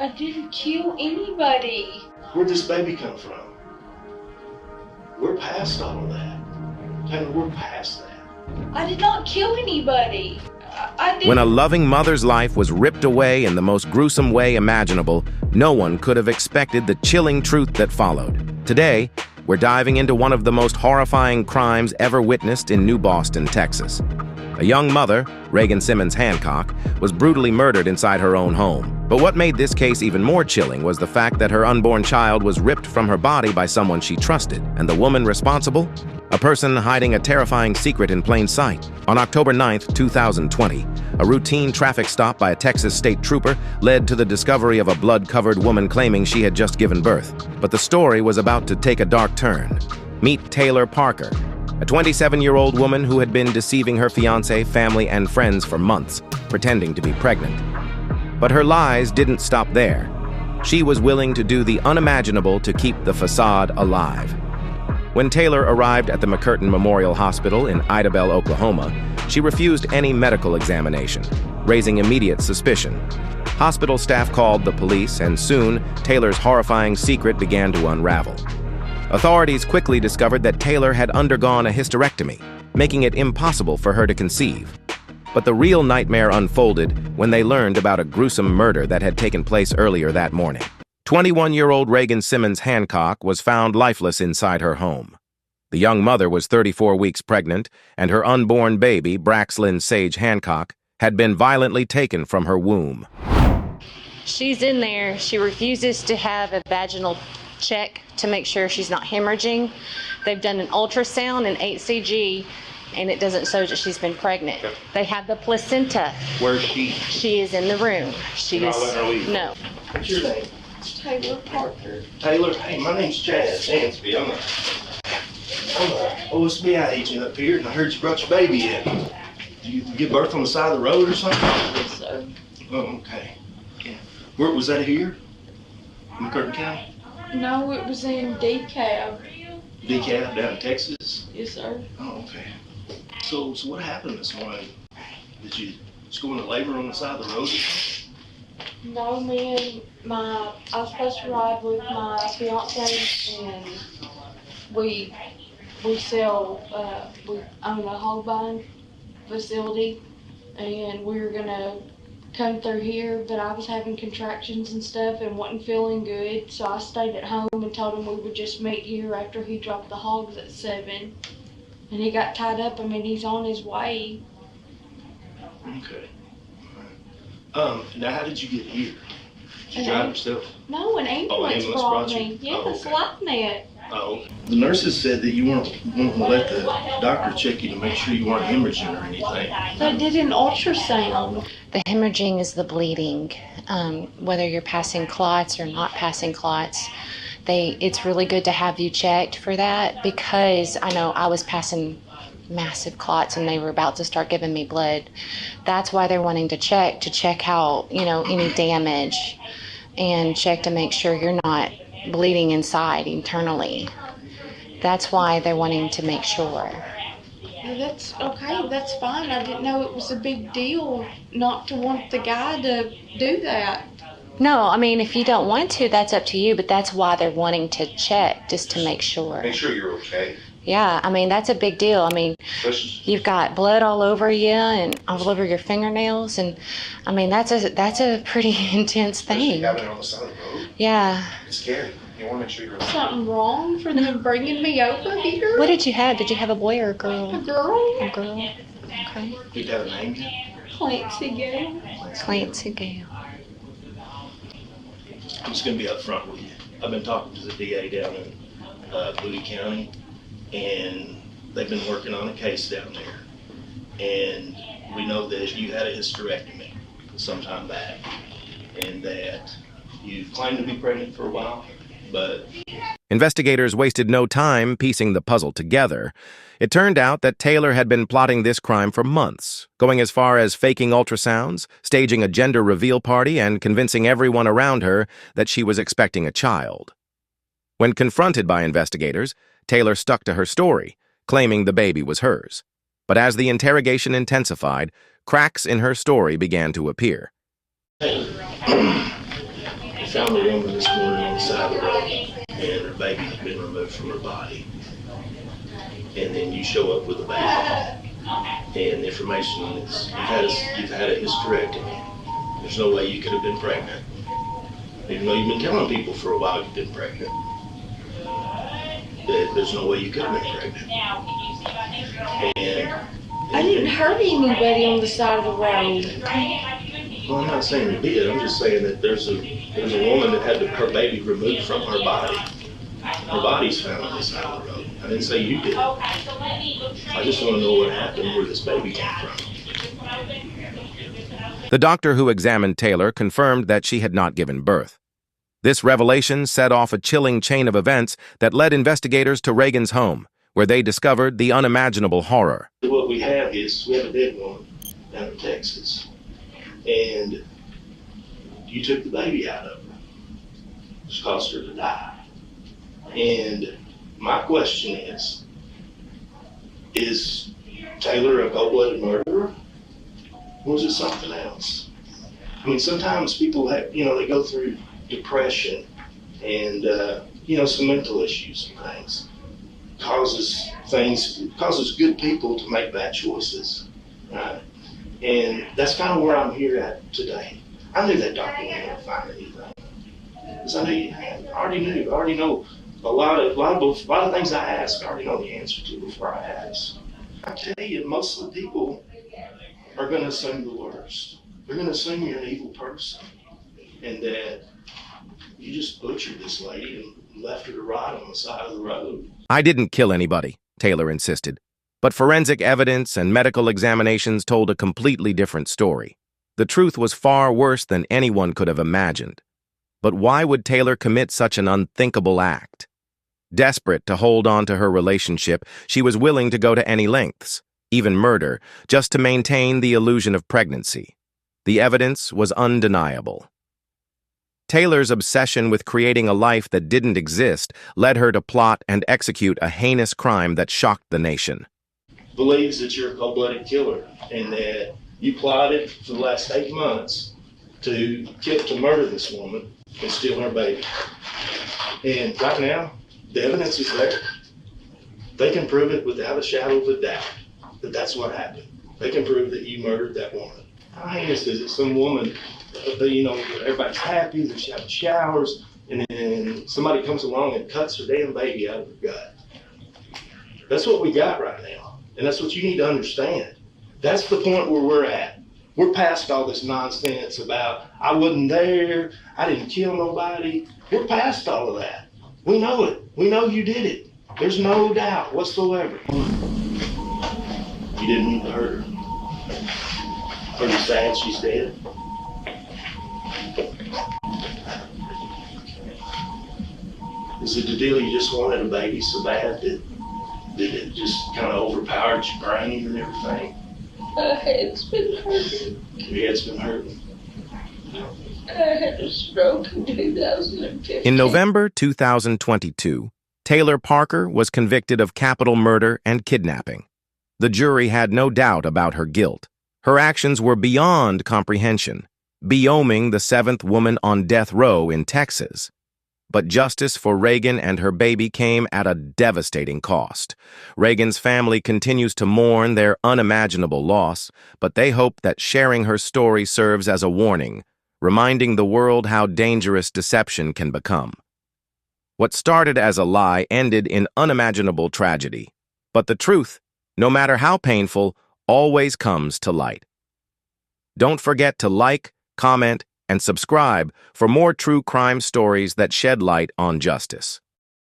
I didn't kill anybody. Where'd this baby come from? We're past all of that. Taylor, we're past that. I did not kill anybody. I didn't. When a loving mother's life was ripped away in the most gruesome way imaginable, no one could have expected the chilling truth that followed. Today, we're diving into one of the most horrifying crimes ever witnessed in New Boston, Texas. A young mother, Reagan Simmons Hancock, was brutally murdered inside her own home. But what made this case even more chilling was the fact that her unborn child was ripped from her body by someone she trusted. And the woman responsible? A person hiding a terrifying secret in plain sight. On October 9th, 2020, a routine traffic stop by a Texas state trooper led to the discovery of a blood-covered woman claiming she had just given birth. But the story was about to take a dark turn. Meet Taylor Parker, a 27-year-old woman who had been deceiving her fiancé, family, and friends for months, pretending to be pregnant. But her lies didn't stop there. She was willing to do the unimaginable to keep the facade alive. When Taylor arrived at the McCurtain Memorial Hospital in Idabel, Oklahoma, she refused any medical examination, raising immediate suspicion. Hospital staff called the police, and soon, Taylor's horrifying secret began to unravel. Authorities quickly discovered that Taylor had undergone a hysterectomy, making it impossible for her to conceive. But the real nightmare unfolded when they learned about a gruesome murder that had taken place earlier that morning. 21-year-old Reagan Simmons Hancock was found lifeless inside her home. The young mother was 34 weeks pregnant, and her unborn baby, Braxlyn Sage Hancock, had been violently taken from her womb. She's in there. She refuses to have a vaginal check to make sure she's not hemorrhaging. They've done an ultrasound and HCG, and it doesn't show that she's been pregnant. Okay. They have the placenta. Where's she? She is in the room. She is. Let her leave. No. What's your name? Taylor Parker. Taylor? Hey, my name's Chad Stansby. I'm a OSBI agent up here, and I heard you brought your baby in. Did you give birth on the side of the road or something? Yes, sir. Oh, okay. Yeah. Where was that here? McCurtain County? No, it was in DeKalb. DeKalb down in Texas? Yes, sir. Oh, okay. So what happened this morning? Did you just go into labor on the side of the road or something? No, I was supposed to ride with my fiance, and we own a hog buying facility, and we were gonna come through here, but I was having contractions and stuff and wasn't feeling good, so I stayed at home and told him we would just meet here after he dropped the hogs at 7. And he got tied up. I mean, he's on his way. Okay. Now how did you get here? Did you drive yourself? No, an ambulance brought me. Yes, okay. LifeNet. Oh. The nurses said that you weren't wanting to let the doctor check you to make sure you weren't hemorrhaging or anything. They did an ultrasound. The hemorrhaging is the bleeding. Whether you're passing clots or not passing clots, it's really good to have you checked for that, because I know I was passing massive clots and they were about to start giving me blood. That's why they're wanting to check out, any damage, and check to make sure you're not bleeding inside internally. That's why they're wanting to make sure. Yeah, that's okay, that's fine. I didn't know it was a big deal not to want the guy to do that. No, I mean, if you don't want to, that's up to you, but that's why they're wanting to check, just to make sure. Make sure you're okay. Yeah, I mean, that's a big deal. I mean, you've got blood all over you and all over your fingernails, and I mean, that's a pretty intense thing. Having it on the side of the road. Yeah. It's scary. You want to make sure you're okay. Something wrong for them bringing me over here? What did you have? Did you have a boy or a girl? A girl. A girl. Okay. Did you have a name yet? Clancy Gale. Clancy Gale. I'm just going to be up front with you. I've been talking to the DA down in Bowie County, and they've been working on a case down there. And we know that you had a hysterectomy some time back, and that you claimed to be pregnant for a while, but... Investigators wasted no time piecing the puzzle together. It turned out that Taylor had been plotting this crime for months, going as far as faking ultrasounds, staging a gender reveal party, and convincing everyone around her that she was expecting a child. When confronted by investigators, Taylor stuck to her story, claiming the baby was hers. But as the interrogation intensified, cracks in her story began to appear. found a woman this morning on the side of the road, and her baby had been removed from her body. And then you show up with a baby, and the information is you've had a hysterectomy. There's no way you could have been pregnant, even though you've been telling people for a while you've been pregnant. There's no way you could have been pregnant. And I didn't hurt anybody on the side of the road. well, I'm not saying you did. I'm just saying that there's a woman that had her baby removed from her body. Her body's found on the side of the road. I didn't say you did. I just want to know what happened, where this baby came from. The doctor who examined Taylor confirmed that she had not given birth. This revelation set off a chilling chain of events that led investigators to Reagan's home, where they discovered the unimaginable horror. What we have is we have a dead woman down in Texas, and you took the baby out of her, which caused her to die. And my question is Taylor a cold-blooded murderer, or was it something else? I mean, sometimes people have, they go through depression and, some mental issues and things. Causes good people to make bad choices, right? And that's kind of where I'm here at today. I knew that doctor wasn't going to find anything. Because I already know a lot of things I ask, I already know the answer to before I ask. I tell you, most of the people are going to assume the worst. They're going to assume you're an evil person and that you just butchered this lady and left her to rot on the side of the road. I didn't kill anybody, Taylor insisted. But forensic evidence and medical examinations told a completely different story. The truth was far worse than anyone could have imagined. But why would Taylor commit such an unthinkable act? Desperate to hold on to her relationship, she was willing to go to any lengths, even murder, just to maintain the illusion of pregnancy. The evidence was undeniable. Taylor's obsession with creating a life that didn't exist led her to plot and execute a heinous crime that shocked the nation. Believes that you're a cold-blooded killer and that you plotted for the last 8 months to murder this woman and steal her baby. And right now, the evidence is there. They can prove it without a shadow of a doubt that that's what happened. They can prove that you murdered that woman. How heinous is it? Some woman, everybody's happy, they're having showers, and then somebody comes along and cuts her damn baby out of her gut. That's what we got right now, and that's what you need to understand. That's the point where we're at. We're past all this nonsense about, I wasn't there, I didn't kill nobody. We're past all of that. We know it. We know you did it. There's no doubt whatsoever. You didn't mean to hurt her. Are you sad she's dead? Is it the deal you just wanted a baby so bad that it just kind of overpowered your brain and everything? My head's been hurting. Your head's been hurting. I had a stroke in 2015. In November 2022, Taylor Parker was convicted of capital murder and kidnapping. The jury had no doubt about her guilt. Her actions were beyond comprehension, beoming the 7th woman on death row in Texas. But justice for Reagan and her baby came at a devastating cost. Reagan's family continues to mourn their unimaginable loss, but they hope that sharing her story serves as a warning, reminding the world how dangerous deception can become. What started as a lie ended in unimaginable tragedy. But the truth, no matter how painful, always comes to light. Don't forget to like, comment, and subscribe for more true crime stories that shed light on justice.